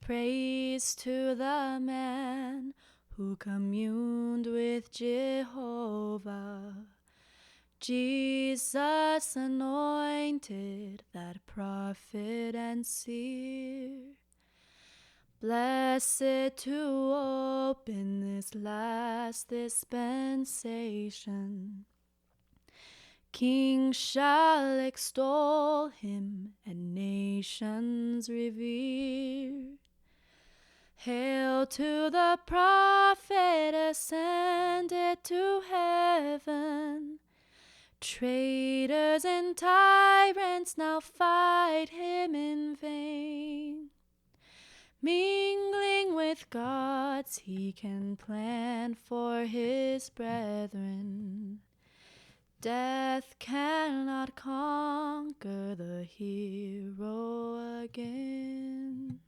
Praise to the man who communed with Jehovah. Jesus anointed that prophet and seer. Blessed to open this last dispensation. Kings shall extol him and nations revere. Hail to the prophet ascended to heaven. Traitors and tyrants now fight him in vain. Mingling with gods, he can plan for his brethren. Death cannot conquer the hero again.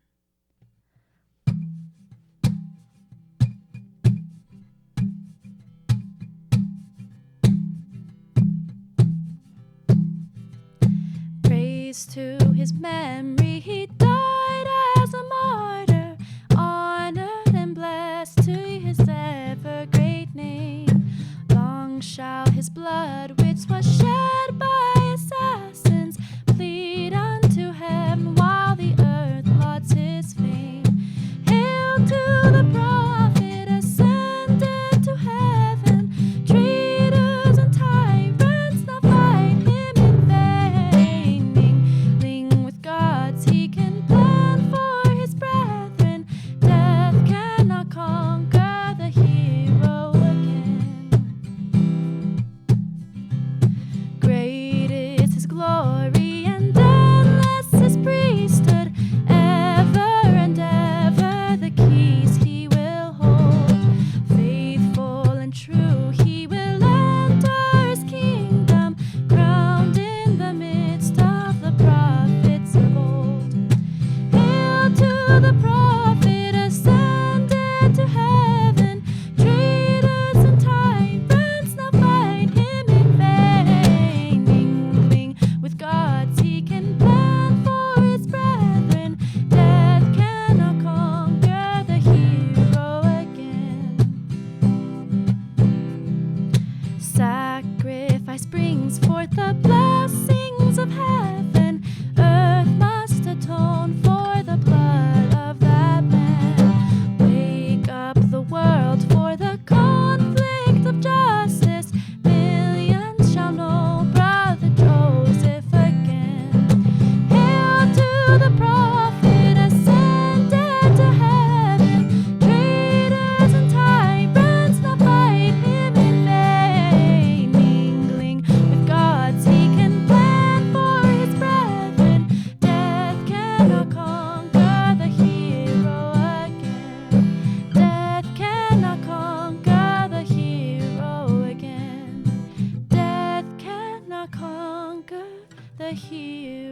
Praise to his memory, he died as a martyr, honored and blessed to his ever great name. Long shall his blood, which was shed by assassins, plead unto heaven while the earth lauds his fame. Hail to the prophet ascended to heaven. Traitors and tyrants now fight him in vain. Mingling with gods, he can plan for his brethren. Death cannot conquer the hero again. Great is his glory and endless his priesthood. Ever and ever the keys he will hold. Faithful and true he will enter his kingdom, crowned in the midst of the prophets of old. Hail to the prophet ascended to heaven. Traitors and tyrants now fight him in vain. Mingling with gods, he can plan for his brethren. Death cannot conquer the hero again. Sacrifice brings forth the blessings of heaven. Earth must atone for the blood of that man. Wake up the world for the conflict of justice. Millions shall know brother Joseph again. Hail to the prophet ascended to heaven. Traitors and tyrants now fight him in vain. Mingling with gods, he can plan for his brethren. Death cannot conquer the hero again. Death cannot conquer the hero again. Death cannot conquer the hero.